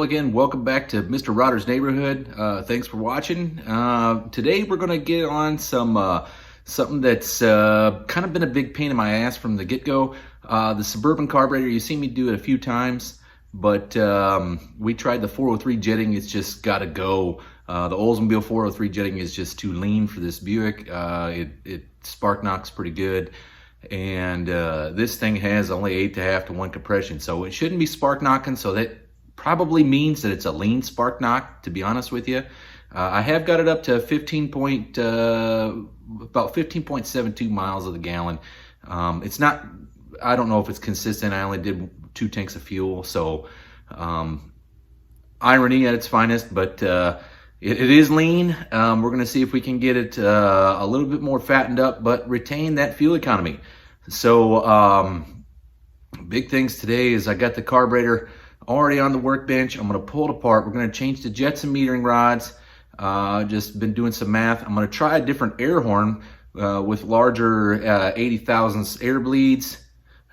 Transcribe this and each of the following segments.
Well, again, welcome back to Mr. Rodder's Neighborhood. Thanks for watching. Today we're going to get on something that's kind of been a big pain in my ass from the get-go. The Suburban carburetor, you've seen me do it a few times, but we tried the 403 jetting. It's just got to go. The Oldsmobile 403 jetting is just too lean for this Buick. It spark knocks pretty good. And this thing has only 8.5 to 1 compression, so it shouldn't be spark knocking, so that probably means that it's a lean spark knock, to be honest with you. I have got it up to about 15.72 miles of the gallon. It's not, I don't know if it's consistent. I only did 2 tanks of fuel, so irony at its finest, but it is lean. We're going to see if we can get it a little bit more fattened up, but retain that fuel economy. So big things today is I got the carburetor already on the workbench. I'm going to pull it apart. We're going to change the jets and metering rods. Just been doing some math. I'm going to try a different air horn with larger 80 thousandths air bleeds.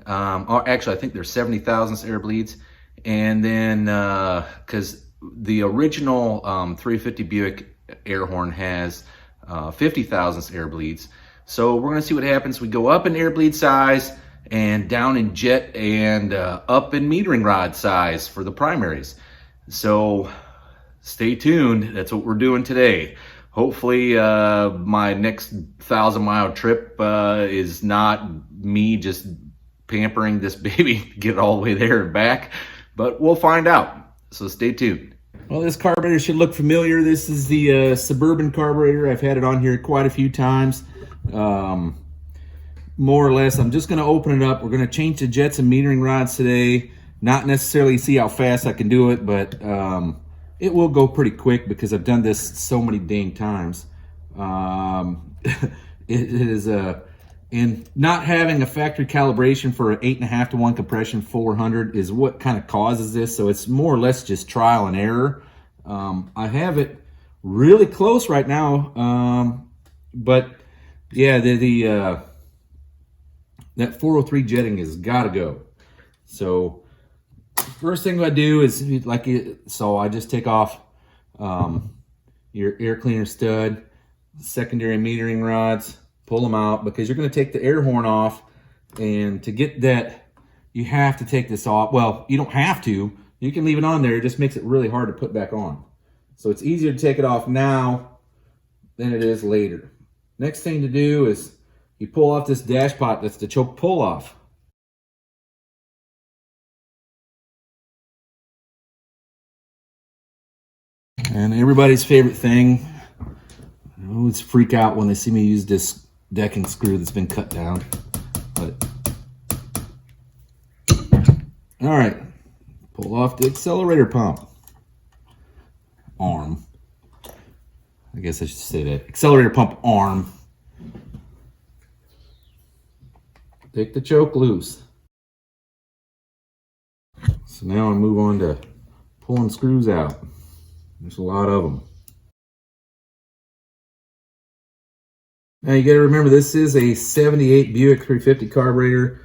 Or actually, I think they're 70 thousandths air bleeds. And then, because the original 350 Buick air horn has 50 thousandths air bleeds. So we're going to see what happens. We go up in air bleed size and down in jet and up in metering rod size for the primaries. So stay tuned. That's what we're doing today. Hopefully my next 1,000-mile trip is not me just pampering this baby to get it all the way there and back, but we'll find out. So stay tuned. Well, this carburetor should look familiar. This is the Suburban carburetor. I've had it on here quite a few times. More or less, I'm just going to open it up. We're going to change the jets and metering rods today. Not necessarily see how fast I can do it, but it will go pretty quick because I've done this so many dang times. It is and not having a factory calibration for an 8.5 to 1 compression 400 is what kind of causes this. So it's more or less just trial and error. I have it really close right now, but yeah, that 403 jetting has got to go. So first thing I do is so I just take off your air cleaner stud, secondary metering rods, pull them out because you're going to take the air horn off, and to get that you have to take this off. Well, you don't have to. You can leave it on there. It just makes it really hard to put back on. So it's easier to take it off now than it is later. Next thing to do is you pull off this dash pot. That's the choke pull off. And everybody's favorite thing, I always freak out when they see me use this decking screw that's been cut down. But all right, pull off the accelerator pump arm. I guess I should say that. Accelerator pump arm. Take the choke loose. So now I move on to pulling screws out. There's a lot of them. Now you got to remember, this is a 78 Buick 350 carburetor.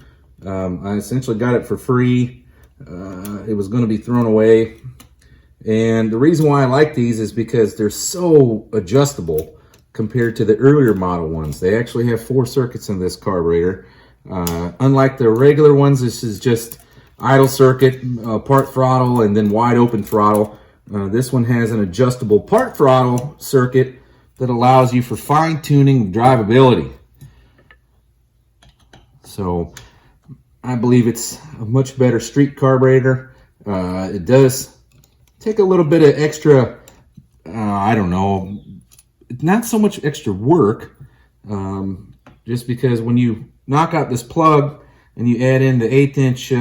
I essentially got it for free. It was going to be thrown away. And the reason why I like these is because they're so adjustable compared to the earlier model ones. They actually have 4 circuits in this carburetor. Unlike the regular ones, this is just idle circuit, part throttle, and then wide open throttle. This one has an adjustable part throttle circuit that allows you for fine-tuning drivability. So I believe it's a much better street carburetor. It does take a little bit of extra, I don't know, not so much extra work, just because when you knock out this plug and you add in the 1/8-inch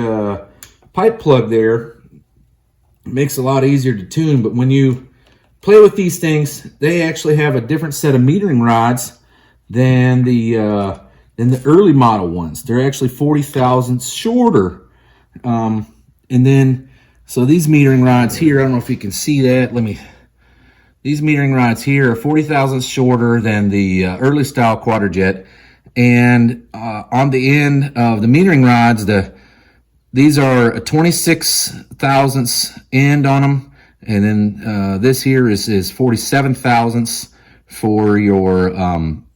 pipe plug there, it makes it a lot easier to tune. But when you play with these things, they actually have a different set of metering rods than the early model ones. They're actually 40 thousandths shorter. And then, so these metering rods here, I don't know if you can see that. These metering rods here are 40 thousandths shorter than the early style Quadrajet. And on the end of the metering rods, these are a 26 thousandths end on them, And then this here is 47 thousandths for your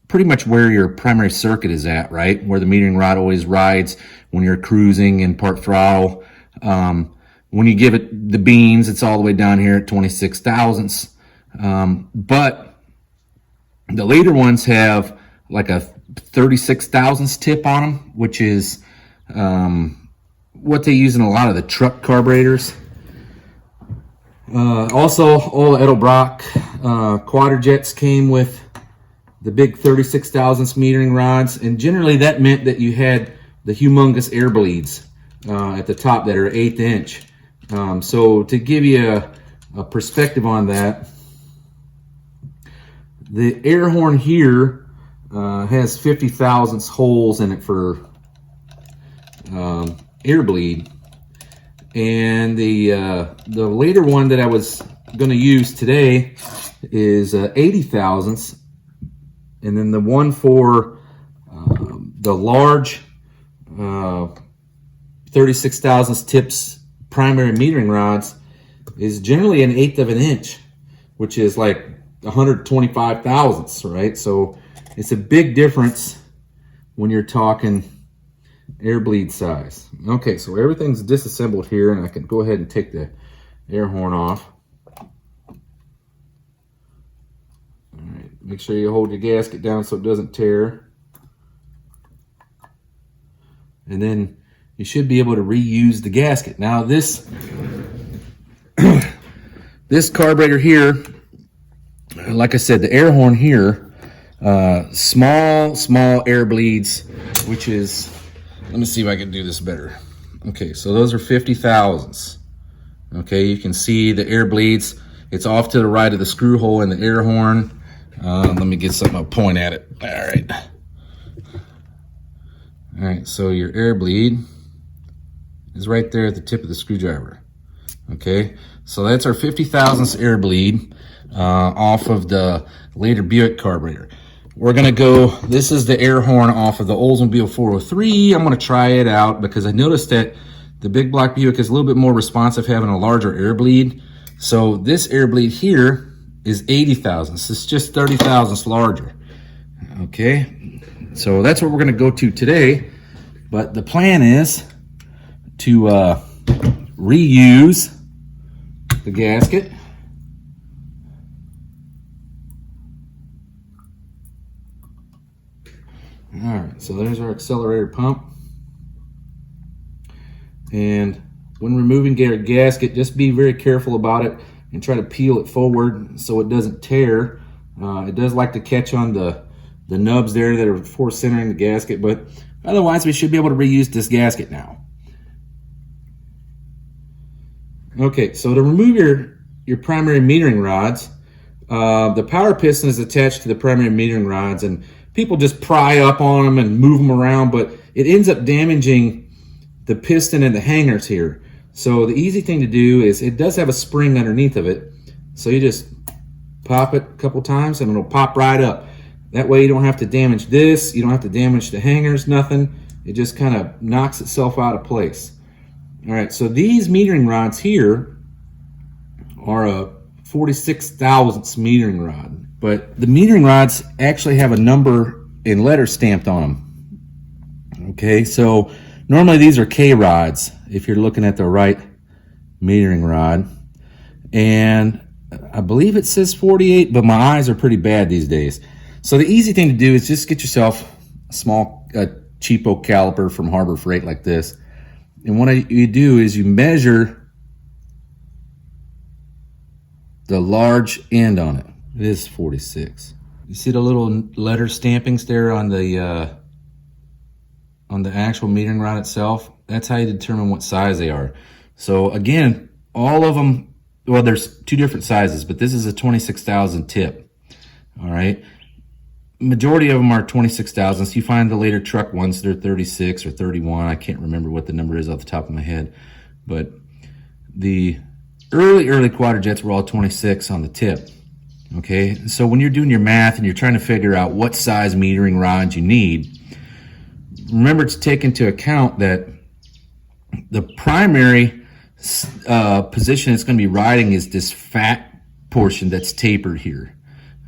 pretty much where your primary circuit is at, right? Where the metering rod always rides when you're cruising in part throttle. When you give it the beans, it's all the way down here at 26 thousandths. But the later ones have like a 36 thousandths tip on them, which is what they use in a lot of the truck carburetors. Also, all the Edelbrock Quadrajets came with the big 36 thousandths metering rods, and generally that meant that you had the humongous air bleeds at the top that are 1/8 inch. So to give you a perspective on that, the air horn here has 50 thousandths holes in it for air bleed, and the later one that I was going to use today is 80 thousandths, and then the one for the large 36 thousandths tips primary metering rods is generally 1/8 of an inch, which is like 125 thousandths, right? So it's a big difference when you're talking air bleed size. Okay, so everything's disassembled here, and I can go ahead and take the air horn off. All right, make sure you hold your gasket down so it doesn't tear. And then you should be able to reuse the gasket. Now this this carburetor here, like I said, the air horn here, small air bleeds, which is, let me see if I can do this better. Okay, so those are 50 thousandths. Okay, you can see the air bleeds. It's off to the right of the screw hole in the air horn. Let me get something to point at it. All right, so your air bleed is right there at the tip of the screwdriver. Okay, so that's our 50 thousandths air bleed off of the later Buick carburetor. We're gonna go, this is the air horn off of the Oldsmobile 403. I'm gonna try it out because I noticed that the Big Block Buick is a little bit more responsive, having a larger air bleed. So this air bleed here is 80 thousandths. It's just 30 thousandths larger. Okay, so that's what we're gonna go to today. But the plan is to reuse the gasket. All right, so there's our accelerator pump. And when removing your gasket, just be very careful about it and try to peel it forward so it doesn't tear. It does like to catch on the nubs there that are for centering the gasket, but otherwise we should be able to reuse this gasket now. Okay, so to remove your primary metering rods, the power piston is attached to the primary metering rods, and people just pry up on them and move them around, but it ends up damaging the piston and the hangers here. So the easy thing to do is, it does have a spring underneath of it, so you just pop it a couple times and it'll pop right up. That way you don't have to damage this, you don't have to damage the hangers, nothing. It just kind of knocks itself out of place. All right, so these metering rods here are a 46 thousandths metering rod, but the metering rods actually have a number and letter stamped on them. Okay, so normally these are K rods if you're looking at the right metering rod, and I believe it says 48, but my eyes are pretty bad these days. So the easy thing to do is just get yourself a small cheapo caliper from Harbor Freight like this. And what you do is you measure the large end on it. It is 46. You see the little letter stampings there on the actual metering rod itself? That's how you determine what size they are. So again, all of them, well, there's two different sizes, but this is a 26,000 tip. All right. Majority of them are 26 thousandths. You find the later truck ones, they're 36 or 31. I can't remember what the number is off the top of my head, but the early Quadrajets were all 26 on the tip. Okay, so when you're doing your math and you're trying to figure out what size metering rods you need, remember to take into account that the primary position it's going to be riding is this fat portion that's tapered here,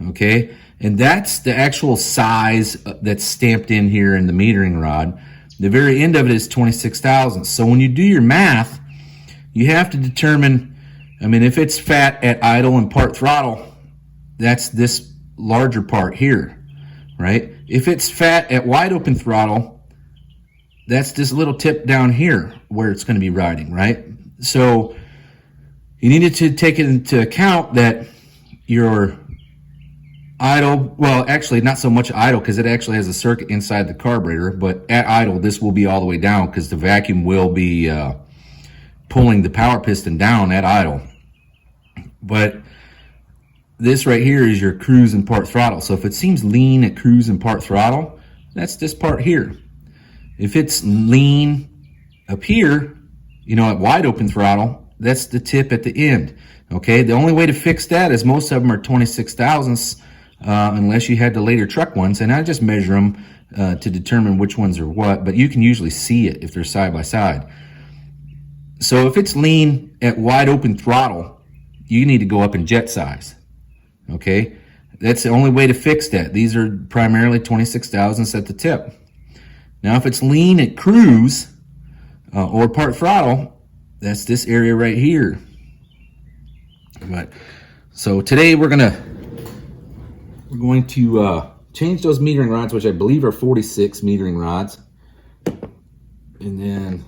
okay? And that's the actual size that's stamped in here in the metering rod. The very end of it is 26 thousandths. So when you do your math, you have to determine, I mean, if it's fat at idle and part throttle, that's this larger part here, right? If it's fat at wide open throttle, that's this little tip down here where it's going to be riding, right? So you needed to take it into account that your idle, well, actually not so much idle because it actually has a circuit inside the carburetor, but at idle, this will be all the way down because the vacuum will be pulling the power piston down at idle. But this right here is your cruise and part throttle. So if it seems lean at cruise and part throttle, that's this part here. If it's lean up here, you know, at wide open throttle, that's the tip at the end. Okay, the only way to fix that is most of them are 26 thousandths unless you had the later truck ones, and I just measure them to determine which ones are what, but you can usually see it if they're side by side. So if it's lean at wide open throttle, you need to go up in jet size. Okay, that's the only way to fix that. These are primarily 26 thousandths at the tip. Now if it's lean at cruise or part throttle, that's this area right here. But so today we're going to change those metering rods, which I believe are 46 metering rods, and then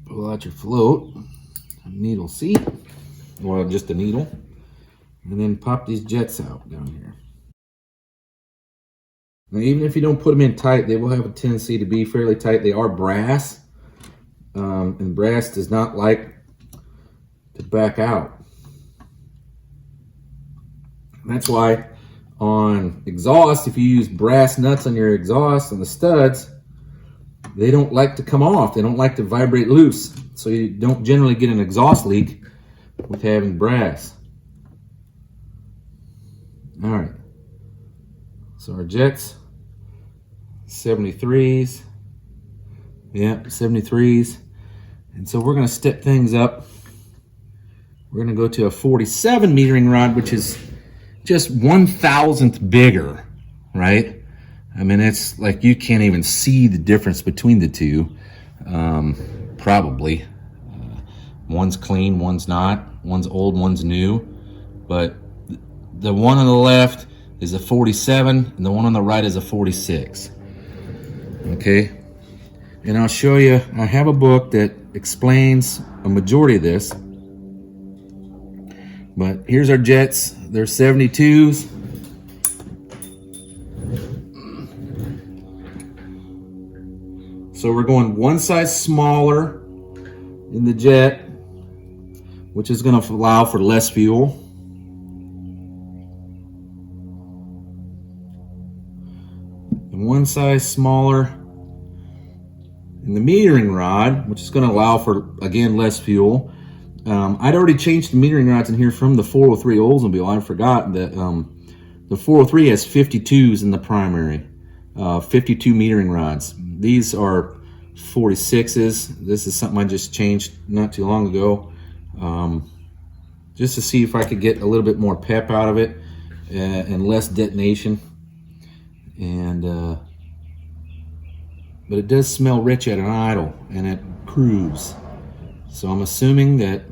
pull out your float, needle seat, or just a needle, and then pop these jets out down here. Now, even if you don't put them in tight, they will have a tendency to be fairly tight. They are brass, and brass does not like to back out. That's why on exhaust, if you use brass nuts on your exhaust and the studs, they don't like to come off. They don't like to vibrate loose. So you don't generally get an exhaust leak with having brass. All right. So our jets, 73s. Yeah, 73s. And so we're going to step things up. We're going to go to a 47 metering rod, which is just 1,000th bigger, right? I mean, it's like you can't even see the difference between the two, probably. One's clean, one's not. One's old, one's new. But the one on the left is a 47, and the one on the right is a 46. Okay? And I'll show you, I have a book that explains a majority of this. But here's our jets. They're 72s. So we're going one size smaller in the jet, which is going to allow for less fuel. And one size smaller in the metering rod, which is going to allow for, again, less fuel. I'd already changed the metering rods in here from the 403 Oldsmobile. I forgot that the 403 has 52s in the primary, 52 metering rods. These are 46s. This is something I just changed not too long ago, just to see if I could get a little bit more pep out of it and less detonation. And but it does smell rich at an idle and at cruise. So I'm assuming that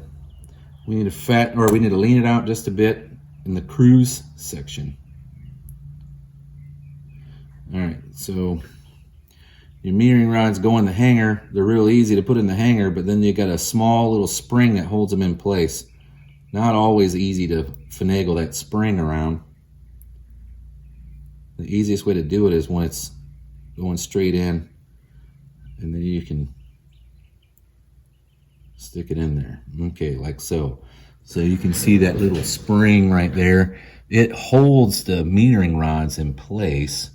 we need to lean it out just a bit in the cruise section. All right, so your metering rods go in the hanger. They're real easy to put in the hanger, but then you got a small little spring that holds them in place. Not always easy to finagle that spring around. The easiest way to do it is when it's going straight in, and then you can stick it in there. Okay, like so. So you can see that little spring right there. It holds the metering rods in place.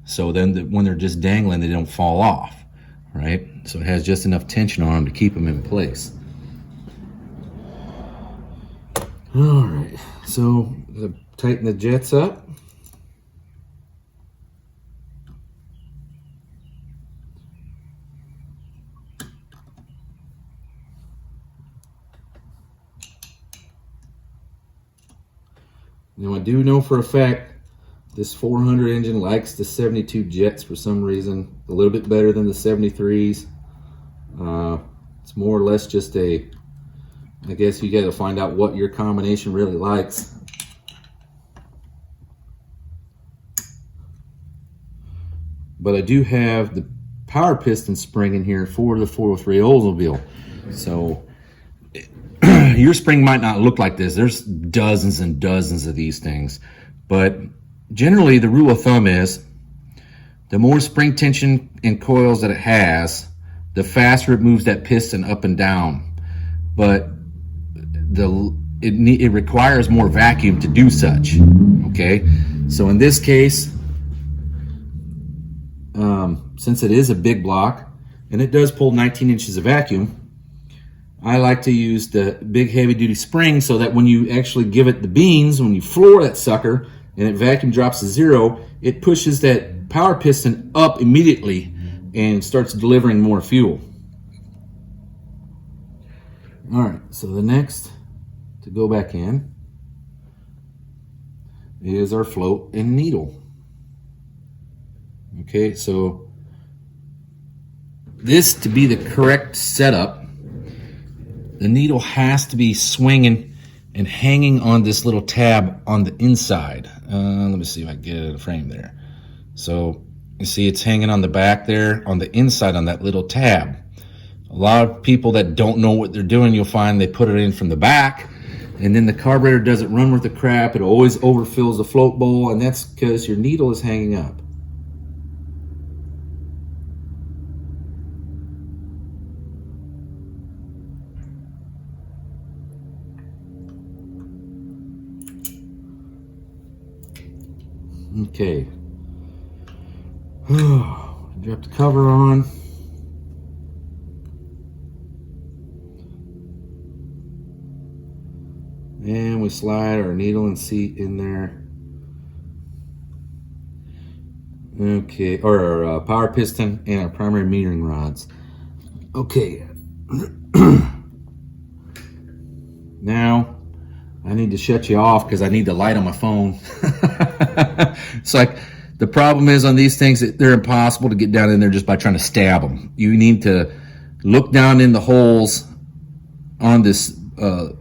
So then when they're just dangling, they don't fall off, right? So it has just enough tension on them to keep them in place. All right, so tighten the jets up. Now I do know for a fact this 400 engine likes the 72 jets for some reason, a little bit better than the 73s. It's more or less just I guess you got to find out what your combination really likes. But I do have the power piston spring in here for the 403 Oldsmobile. So your spring might not look like this. There's dozens and dozens of these things. But generally the rule of thumb is the more spring tension and coils that it has, the faster it moves that piston up and down. But it requires more vacuum to do such. Okay, so in this case, since it is a big block and it does pull 19 inches of vacuum, I like to use the big heavy duty spring so that when you actually give it the beans, when you floor that sucker and it vacuum drops to 0, it pushes that power piston up immediately and starts delivering more fuel. All right, so the next to go back in is our float and needle. Okay, so this, to be the correct setup, the needle has to be swinging and hanging on this little tab on the inside. Let me see if I can get it in a frame there. So you see it's hanging on the back there, on the inside on that little tab. A lot of people that don't know what they're doing, you'll find they put it in from the back, and then the carburetor doesn't run worth the crap. It always overfills the float bowl, and that's because your needle is hanging up. Okay. Drop the cover on. And we slide our needle and seat in there. Okay, or our power piston and our primary metering rods. Okay. Now, I need to shut you off because I need the light on my phone. It's like, the problem is on these things, they're impossible to get down in there just by trying to stab them. You need to look down in the holes on this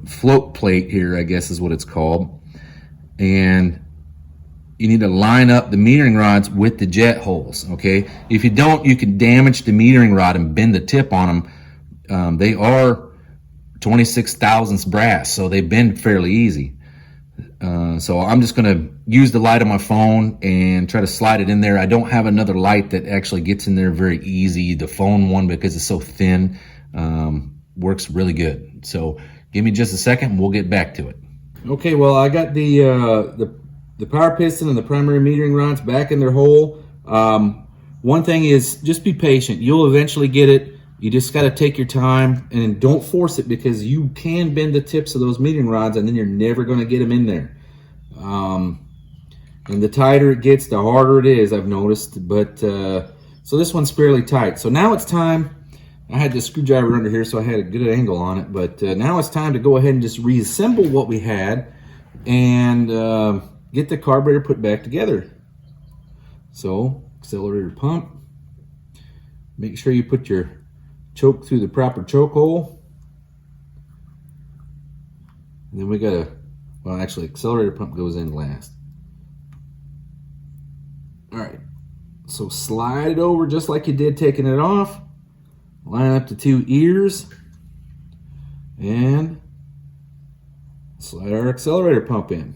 float plate here, I guess is what it's called. And you need to line up the metering rods with the jet holes, okay? If you don't, you can damage the metering rod and bend the tip on them. They are 26 thousandths brass, so they bend fairly easy. So I'm just going to use the light on my phone and try to slide it in there. I don't have another light that actually gets in there very easy. The phone one, because it's so thin, works really good. So give me just a second and we'll get back to it. Okay, well, I got the power piston and the primary metering rods back in their hole. One thing is, just be patient. You'll eventually get it. You just got to take your time and don't force it, because you can bend the tips of those metering rods and then you're never going to get them in there. And the tighter it gets, the harder it is, I've noticed. But so this one's fairly tight. So now it's time. I had the screwdriver under here, so I had a good angle on it. But now it's time to go ahead and just reassemble what we had and get the carburetor put back together. So accelerator pump. Make sure you put your choke through the proper choke hole. And then we got well, actually, accelerator pump goes in last. All right, so slide it over just like you did taking it off. Line up the two ears and slide our accelerator pump in.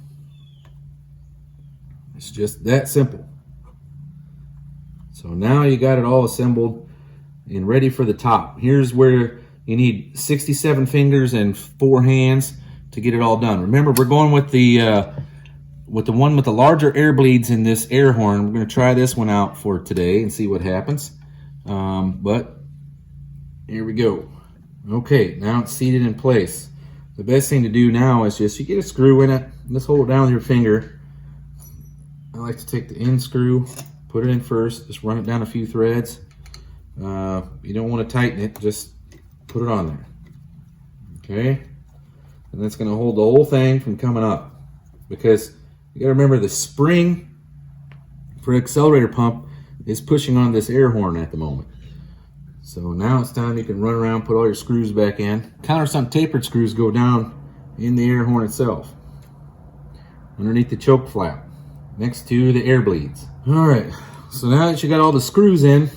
It's just that simple. So now you got it all assembled and ready for the top. Here's where you need 67 fingers and 4 hands to get it all done. Remember, we're going with the one with the larger air bleeds in this air horn. We're going to try this one out for today and see what happens. But here we go. Okay, now it's seated in place. The best thing to do now is just, you get a screw in it. Just hold it down with your finger. I like to take the end screw, put it in first, just run it down a few threads. You don't want to tighten it, just put it on there. Okay, and that's going to hold the whole thing from coming up, because You gotta remember the spring for accelerator pump is pushing on this air horn at the moment. So now it's time you can run around, put all your screws back in. Countersunk tapered screws go down in the air horn itself, underneath the choke flap, next to the air bleeds. All right, so now that you got all the screws in,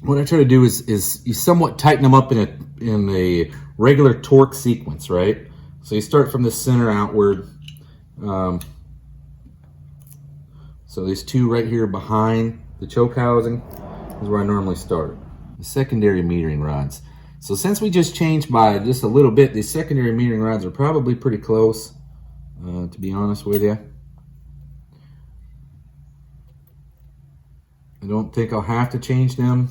what I try to do is you somewhat tighten them up in a regular torque sequence, right? So you start from the center outward. So these two right here behind the choke housing is where I normally start. The secondary metering rods. So since we just changed by just a little bit, these secondary metering rods are probably pretty close, to be honest with you. I don't think I'll have to change them.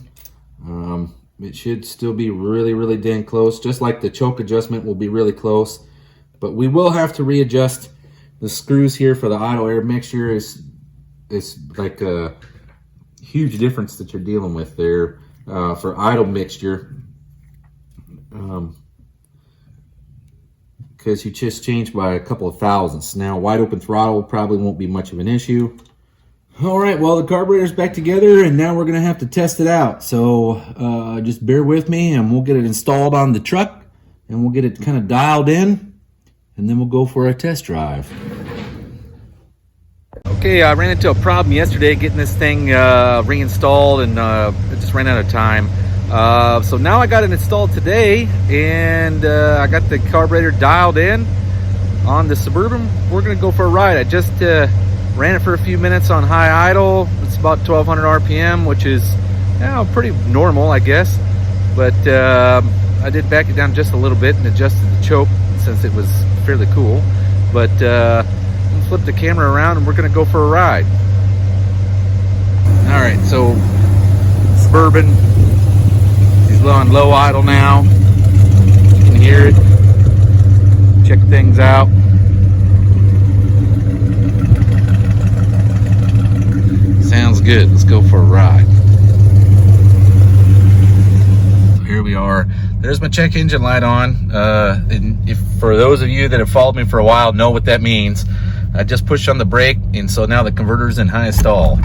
It should still be really, really dang close, just like the choke adjustment will be really close. But we will have to readjust the screws here for the idle air mixture. It's like a huge difference that you're dealing with there for idle mixture. Because you just changed by a couple of thousandths. Now wide open throttle probably won't be much of an issue. All right, well, the carburetor's back together, and now we're gonna have to test it out. So just bear with me, and we'll get it installed on the truck, and we'll get it kind of dialed in, and then we'll go for a test drive. Okay, I ran into a problem yesterday getting this thing reinstalled, and it just ran out of time. So now I got it installed today, and I got the carburetor dialed in on the Suburban. We're gonna go for a ride. I just ran it for a few minutes on high idle. It's about 1200 RPM, which is, you know, pretty normal, I guess. But I did back it down just a little bit and adjusted the choke since it was fairly cool. But I'm gonna flip the camera around and we're gonna go for a ride. All right, so Suburban is on low idle now. You can hear it. Check things out. Sounds good. Let's go for a ride. So here we are. There's my check engine light on. And if for those of you that have followed me for a while know what that means, I just pushed on the brake, and so now the converter's in high stall.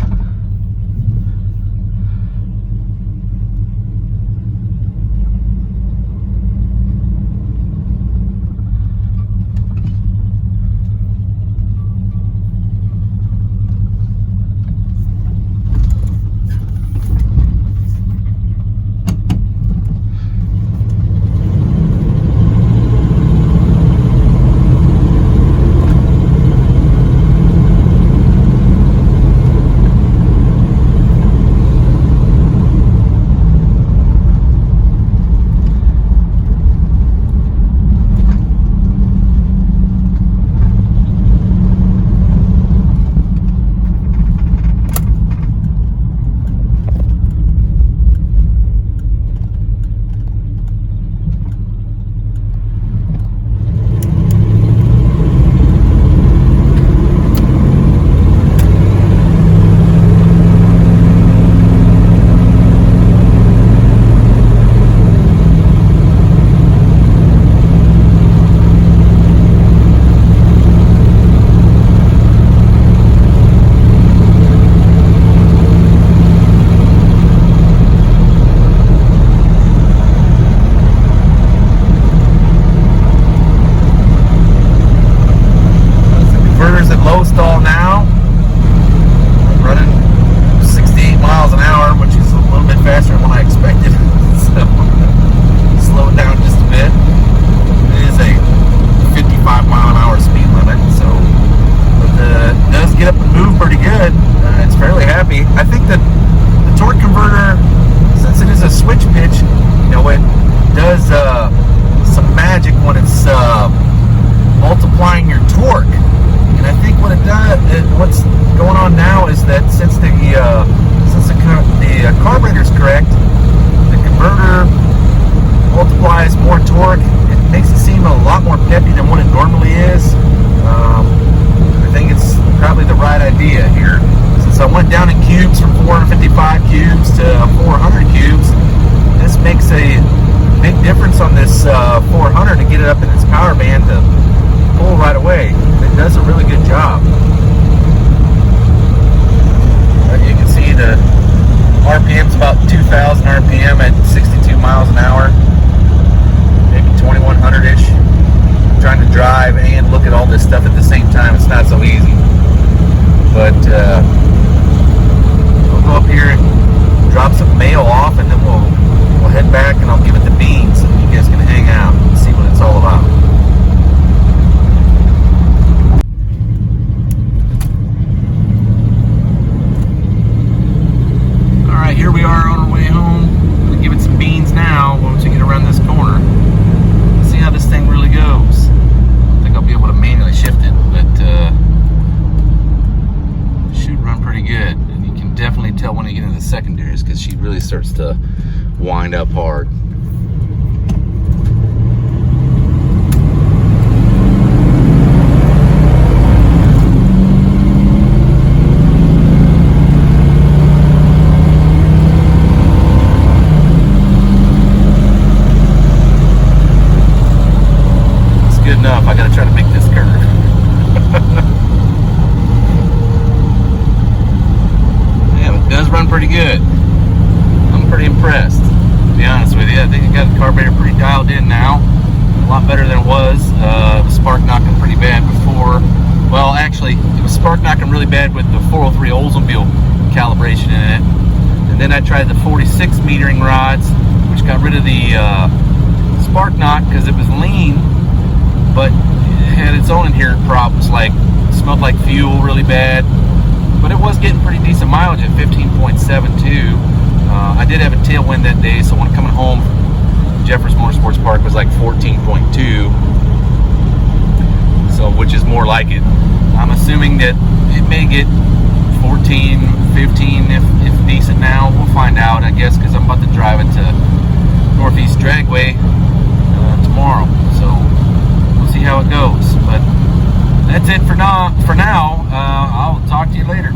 carburetor's correct, the converter multiplies more torque. It makes it seem a lot more peppy than what it normally is. I think it's probably the right idea here. Since I went down in cubes from 455 cubes to 400 cubes, this makes a big difference on this 400 to get it up in its power band to pull right away. It does a really good job. time it's not so easy. But we'll go up here and drop some mail off, and then we'll head back and I'll give it the beans so you guys can hang out and see what it's all about. Alright, here we are on our way home. I'm going to give it some beans now once we get around this corner. See how this thing really goes. I don't think I'll be able to manually shift it, but it should run pretty good. And you can definitely tell when you get into the secondaries because she really starts to wind up hard. It's good enough. I gotta try to make this curve. Yeah, it does run pretty good. I'm pretty impressed, to be honest with you. I think I got the carburetor pretty dialed in now. A lot better than it was. It was spark knocking pretty bad before. Well, actually, it was spark knocking really bad with the 403 Oldsmobile calibration in it. And then I tried the 46 metering rods, which got rid of the spark knock because it was lean, but it had its own inherent problems, like it smelled like fuel really bad. But it was getting pretty decent mileage at 15.72. I did have a tailwind that day, so when coming home, Jeffers Motorsports Park was like 14.2, so which is more like it. I'm assuming that it may get 14, 15 if decent now. We'll find out, I guess, because I'm about to drive it to Northeast Dragway tomorrow, so we'll see how it goes. But that's it for now. I'll talk to you later.